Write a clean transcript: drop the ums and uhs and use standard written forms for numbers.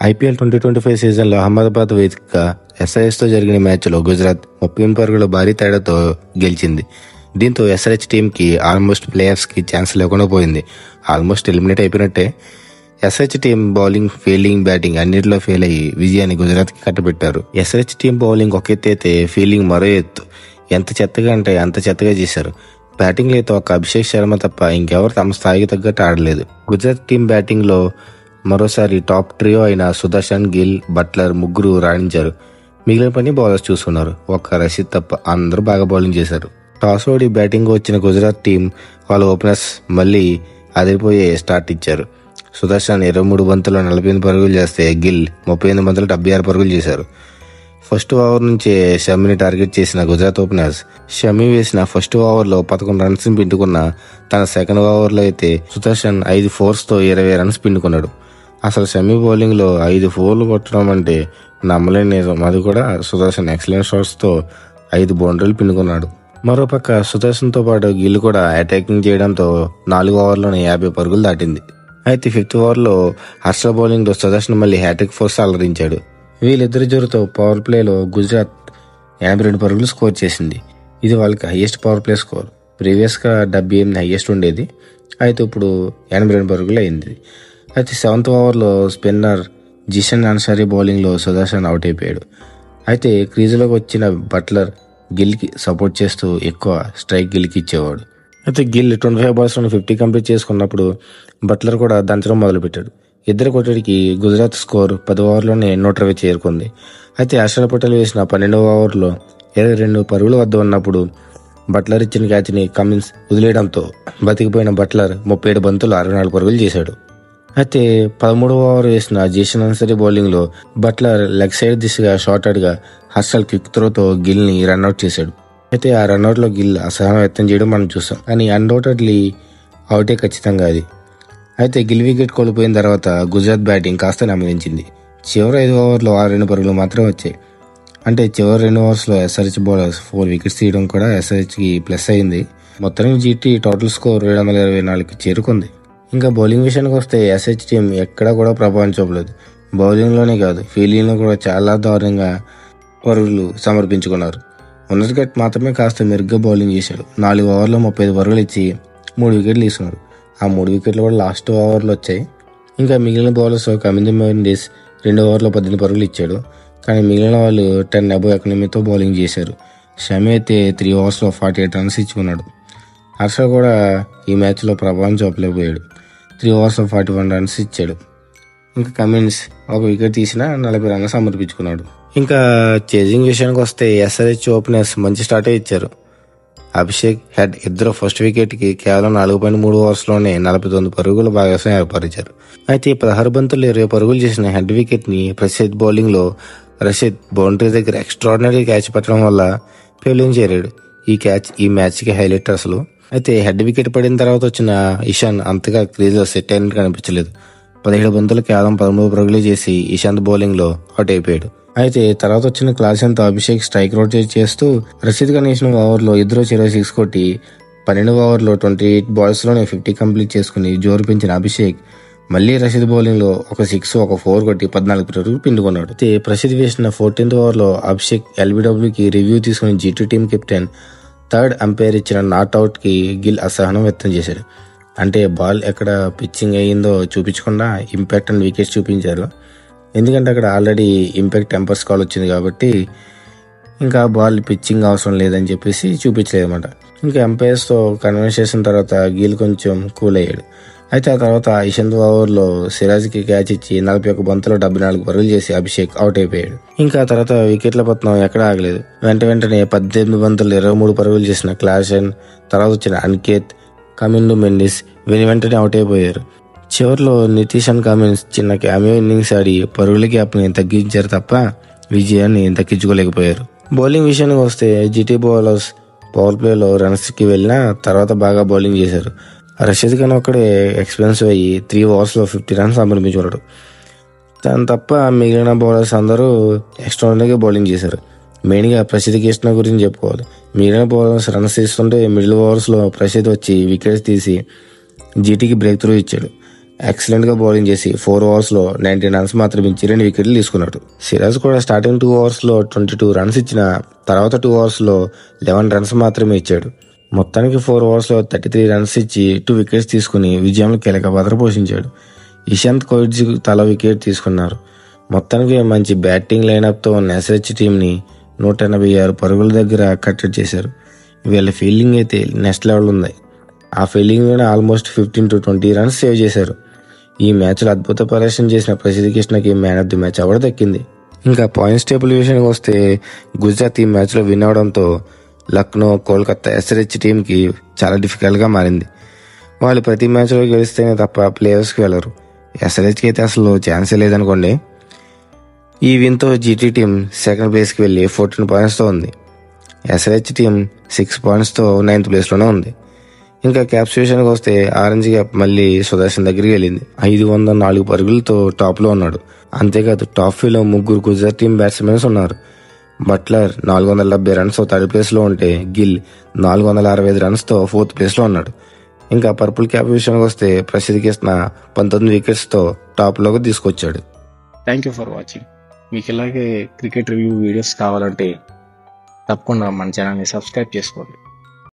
IPL 2025 సీజన్లో అహ్మదాబాద్ వేదికగా ఎస్ఆర్హెచ్తో జరిగిన మ్యాచ్లో గుజరాత్ 38 పరుగుల భారీ తేడాతో గెలిచింది. దీంతో ఎస్ఆర్హెచ్ టీంకి ఆల్మోస్ట్ ప్లే ఆఫ్స్కి ఛాన్స్ లేకుండా పోయింది. ఆల్మోస్ట్ ఎలిమినేట్ అయిపోయినట్టే. SRH team bowling, fielding, batting అన్నింటిలో ఫెయిల్ అయ్యి విజయాన్ని గుజరాత్కి కట్టబెట్టారు. ఎస్ఆర్హెచ్ టీం బౌలింగ్ ఒక ఎత్తు అయితే ఫీల్డింగ్ మరో ఎత్తు. ఎంత చెత్తగా అంటే అంత చెత్తగా చేశారు. బ్యాటింగ్లో అయితే ఒక అభిషేక్ శర్మ తప్ప ఇంకెవరు తమ స్థాయికి తగ్గట్టు ఆడలేదు. గుజరాత్ టీం బ్యాటింగ్లో మరోసారి టాప్ ట్రియో అయిన సుదర్శన్, గిల్, బట్లర్ ముగ్గురు రాణించారు. మిగిలిన పని బౌలర్స్ చూసుకున్నారు. ఒక్క రషీద్ తప్ప అందరూ బాగా బౌలింగ్ చేశారు. టాస్ ఓడి బ్యాటింగ్ వచ్చిన గుజరాత్ టీం వాళ్ళ ఓపెనర్స్ మళ్ళీ అదిరిపోయే స్టార్ట్ ఇచ్చారు. సుదర్శన్ 23 బంతుల్లో 48 పరుగులు చేస్తే గిల్ 38 బంతులు 76 పరుగులు చేశారు. ఫస్ట్ ఓవర్ నుంచే షమీని టార్గెట్ చేసిన గుజరాత్ ఓపెనర్స్ షమీ వేసిన ఫస్ట్ ఓవర్లో 11 రన్స్ పిండుకున్న తన సెకండ్ ఓవర్లో అయితే సుదర్శన్ 5 ఫోర్స్తో 20 రన్స్ పిండుకున్నాడు. అసలు షమీ బౌలింగ్లో 5 ఫోర్లు కొట్టడం అంటే నమ్మలేని నిజం. అది కూడా సుదర్శన్ ఎక్సలెంట్ షాట్స్తో 5 బౌండరీలు పిండుకున్నాడు. మరోపక్క సుదర్శన్తో పాటు గిల్ కూడా అటాకింగ్ చేయడంతో 4 ఓవర్లోనే 50 పరుగులు దాటింది. అయితే 5th ఓవర్లో హర్షల్ బౌలింగ్లో సుదర్శన్ మళ్ళీ హ్యాట్రిక్ ఫోర్స్ అలరించాడు. వీళ్ళిద్దరి జోరుతో పవర్ ప్లేలో గుజరాత్ 82 పరుగులు స్కోర్ చేసింది. ఇది వాళ్ళకి హైయెస్ట్ పవర్ ప్లే స్కోర్. ప్రీవియస్గా 78 హైయెస్ట్ ఉండేది. అయితే ఇప్పుడు 82 పరుగులు అయింది. అయితే 7th ఓవర్లో స్పిన్నర్ జిషన్ అన్సారీ బౌలింగ్లో సుదర్శన్ అవుట్ అయిపోయాడు. అయితే క్రీజులోకి వచ్చిన బట్లర్ గిల్కి సపోర్ట్ చేస్తూ ఎక్కువ స్ట్రైక్ గిల్కి ఇచ్చేవాడు. అయితే గిల్ 25 బాల్స్లో 50 కంప్లీట్ చేసుకున్నప్పుడు బట్లర్ కూడా దంచడం మొదలుపెట్టాడు. ఇద్దరు కొట్టడికి గుజరాత్ స్కోర్ 10 ఓవర్లోనే 120 చేరుకుంది. అయితే హర్షల్ పటేల్ వేసిన 12వ ఓవర్లో 22 పరుగుల వద్ద ఉన్నప్పుడు బట్లర్ ఇచ్చిన క్యాచ్ని కమిన్స్ వదిలేయడంతో బతికిపోయిన బట్లర్ 37 బంతులు 64 పరుగులు చేశాడు. అయితే 13వ ఓవర్ వేసిన జిషన్ అన్సారీ బౌలింగ్లో బట్లర్ లెగ్ సైడ్ దిశగా షార్టెడ్గా హర్షల్ క్విక్ త్రోతో గిల్ని రన్అట్ చేశాడు. అయితే ఆ రన్అట్లో గిల్ అసహనం వ్యక్తం చేయడం మనం చూసాం. కానీ అన్డౌటెడ్లీ అవుటే ఖచ్చితంగా అది. అయితే గిల్ వికెట్ కోల్పోయిన తర్వాత గుజరాత్ బ్యాటింగ్ కాస్త నెమ్మదించింది. చివరి 5 ఓవర్లో 62 పరుగులు మాత్రమే వచ్చాయి. అంటే చివరి 2 ఓవర్స్లో ఎస్ఆర్హెచ్ బౌలర్స్ 4 వికెట్స్ తీయడం కూడా ఎస్ఆర్హెచ్కి ప్లస్ అయింది. మొత్తానికి జీటీ టోటల్ స్కోర్ 724కి చేరుకుంది. ఇంకా బౌలింగ్ విషయానికి వస్తే ఎస్ఆర్హెచ్ టీం ఎక్కడా కూడా ప్రభావం చూపలేదు. బౌలింగ్లోనే కాదు ఫీల్డింగ్లో కూడా చాలా దారుణంగా పరుగులు సమర్పించుకున్నారు. ఉన్నర్గట్ మాత్రమే కాస్త మెరుగ్గా బౌలింగ్ చేశాడు. 4 ఓవర్లో 35 పరుగులు ఇచ్చి 3 వికెట్లు తీసుకున్నాడు. ఆ 3 వికెట్లు కూడా లాస్ట్ ఓవర్లో వచ్చాయి. ఇంకా మిగిలిన బౌలర్స్ కమింది మెండిస్ 2 ఓవర్లో 18 పరుగులు ఇచ్చాడు. కానీ మిగిలిన వాళ్ళు 10 అబోవ్ ఎకనమీతో బౌలింగ్ చేశారు. షమీ అయితే 3 ఓవర్స్లో 48 రన్స్ ఇచ్చుకున్నాడు. హర్షల్ కూడా ఈ మ్యాచ్లో ప్రభావం చూపలేకపోయాడు. 3 ఓవర్స్లో 41 రన్స్ ఇచ్చాడు. ఇంకా కమిన్స్ 1 వికెట్ తీసినా 40 రన్స్ సమర్పించుకున్నాడు. ఇంకా చేజింగ్ విషయానికి వస్తే ఎస్ఆర్హెచ్ ఓపెనర్స్ మంచి స్టార్టే ఇచ్చారు. అభిషేక్, హెడ్ ఇద్దరు ఫస్ట్ వికెట్కి కేవలం 4.3 ఓవర్స్లోనే 49 పరుగుల భాగస్వామ్యం ఏర్పరిచారు. అయితే 16 బంతుల్లో 20 పరుగులు చేసిన హెడ్ వికెట్ని ప్రసిద్ధ్ బౌలింగ్లో రషీద్ బౌండరీ దగ్గర ఎక్స్ట్రాడినరీ క్యాచ్ పట్టడం వల్ల ఫీల్డింగ్ చేరాడు. ఈ క్యాచ్ ఈ మ్యాచ్కి హైలైట్ అసలు. అయితే హెడ్ వికెట్ పడిన తర్వాత వచ్చిన ఇషాన్ అంతగా క్రీజ్లో సెట్ అయినట్టు కనిపించలేదు. 17 బంతులు కేవలం 13 పరుగులు చేసి ఇషాంత్ బౌలింగ్లో అవుట్ అయిపోయాడు. అయితే తర్వాత వచ్చిన క్లాసెన్తో అభిషేక్ స్ట్రైక్ రొటేట్ చేస్తూ రషీద్ గణేష్ను ఓవర్లో ఇద్దరు చెరో 6 కొట్టి 12వ ఓవర్లో 28 బాల్స్లోనే 50 కంప్లీట్ చేసుకుని జోరు పెంచిన అభిషేక్ మళ్ళీ రషీద్ బౌలింగ్లో ఒక 6, ఒక 4 కొట్టి 14 పరుగులు పిండుకున్నాడు. అయితే ప్రసిద్ధ్ వేసిన 14th ఓవర్లో అభిషేక్ ఎల్బీడబ్ల్యూకి రివ్యూ తీసుకుని GT team captain third umpire ఇచ్చిన నాట్అవుట్కి గిల్ అసహనం వ్యక్తం చేశాడు. అంటే బాల్ ఎక్కడ పిచ్చింగ్ అయ్యిందో చూపించకుండా ఇంపాక్ట్ అండ్ వికెట్స్ చూపించారు. ఎందుకంటే అక్కడ ఆల్రెడీ ఇంపాక్ట్ టెంపర్స్ కాల్ వచ్చింది కాబట్టి ఇంకా బాల్ పిచ్చింగ్ అవసరం లేదని చెప్పేసి చూపించలేదు అనమాట. ఇంకా ఎంపైర్స్తో కన్విన్స్ చేసిన తర్వాత గిల్ కొంచెం కూల్ అయ్యాడు. అయితే ఆ తర్వాత ఇషాంత్ ఓవర్లో సిరాజ్కి క్యాచ్ ఇచ్చి 41 బంతుల్లో 74 పరుగులు చేసి అభిషేక్ అవుట్ అయిపోయాడు. ఇంకా తర్వాత వికెట్ల పత్నం ఎక్కడ ఆగలేదు. వెంటనే 18 బంతుల్లో 23 పరుగులు చేసిన క్లాసెన్, తర్వాత వచ్చిన అనికేత్, కమిండు మెండిస్ వెంటనే అవుట్ అయిపోయారు. చివరిలో నితీష్ అండ్ కమిన్స్ చిన్న క్యామియో ఇన్నింగ్స్ ఆడి పరుగుల గ్యాప్ని తగ్గించారు తప్ప విజయాన్ని దక్కించుకోలేకపోయారు. బౌలింగ్ విషయానికి వస్తే జీటీ బౌలర్స్ పవర్ ప్లేలో రన్స్కి వెళ్ళినా తర్వాత బాగా బౌలింగ్ చేశారు. రషీద్ ఖాన్ ఒక్కడే ఎక్స్పెన్సివ్ అయ్యి 3 ఓవర్స్లో 50 రన్స్ సమర్పించుకున్నాడు. దాని తప్ప మిగిలిన బౌలర్స్ అందరూ ఎక్స్ట్రాడినరీగా బౌలింగ్ చేశారు. మెయిన్గా ప్రసిద్ధ్ కృష్ణ గురించి చెప్పుకోవాలి. మిగిలిన బౌలర్స్ రన్స్ తీస్తుంటే మిడిల్ ఓవర్స్లో ప్రసిద్ధ్ వచ్చి వికెట్స్ తీసి జీటీకి బ్రేక్ త్రూ ఇచ్చాడు. ఎక్సలెంట్ గా బౌలింగ్ చేసి 4 overs లో 19 రన్స్ మాత్రం ఇచ్చి 2 వికెట్లు తీసుకున్నాడు. సిరాజ్ కూడా స్టార్టింగ్ 2 overs లో 22 రన్స్ ఇచ్చిన తర్వాత 2 overs లో 11 రన్స్ మాత్రమే ఇచ్చాడు. మొత్తానికి 4 overs లో 33 రన్స్ ఇచ్చి 2 వికెట్స్ తీసుకుని విజయంలో కీలక పాత్ర పోషించాడు. ఇషాంత్ కోయిట్జీ తల వికెట్ తీసుకున్నారు. మొత్తానికి మంచి బ్యాటింగ్ లైనప్తో ఉన్న ఎస్ఆర్హెచ్ టీంని 186 పరుగుల దగ్గర కట్టడి చేశారు. వీళ్ళ ఫీల్డింగ్ అయితే నెక్స్ట్ లెవెల్ ఉంది. ఆ ఫీల్డింగ్లోనే ఆల్మోస్ట్ 15 to 20 రన్స్ సేవ్ చేశారు. ఈ మ్యాచ్లో అద్భుత ప్రదర్శన చేసిన ప్రసిద్ధ్ కృష్ణకి man of the match award దక్కింది. ఇంకా పాయింట్స్ టేబుల్ విషయానికి వస్తే గుజరాత్ ఈ మ్యాచ్లో విన్ అవడంతో లక్నో, కోల్కతా ఎస్ఆర్హెచ్ టీంకి చాలా డిఫికల్ట్గా మారింది. వాళ్ళు ప్రతి మ్యాచ్లో గెలిస్తేనే తప్ప ప్లేయర్స్కి వెళ్ళరు. ఎస్ఆర్హెచ్కి అయితే అసలు ఛాన్సే లేదనుకోండి. ఈ విన్తో జీటీ టీం సెకండ్ ప్లేస్కి వెళ్ళి 14 పాయింట్స్తో ఉంది. ఎస్ఆర్హెచ్ టీం 6 పాయింట్స్తో 9th ప్లేస్లోనే ఉంది. ఇంకా క్యాప్స్ విషయానికి వస్తే ఆరెంజ్ క్యాప్ మళ్ళీ సుదర్శన్ దగ్గరికి వెళ్ళింది. 504 పరుగులతో టాప్లో ఉన్నాడు. అంతేకాదు టాప్ 5లో 3 గుజరాత్ టీం బ్యాట్స్మెన్స్ ఉన్నారు. బట్లర్ 470 రన్స్తో థర్డ్ ప్లేస్లో ఉంటే గిల్ 465 రన్స్తో 4th ప్లేస్లో ఉన్నాడు. ఇంకా పర్పుల్ క్యాప్ విషయానికి వస్తే ప్రసిద్ధ్ కృష్ణ 19 వికెట్స్తో టాప్లోకి తీసుకొచ్చాడు. Thank you for watching. మీకు ఇలాగే క్రికెట్ రివ్యూ వీడియోస్ కావాలంటే తప్పకుండా మన ఛానల్ని సబ్స్క్రైబ్ చేసుకోండి.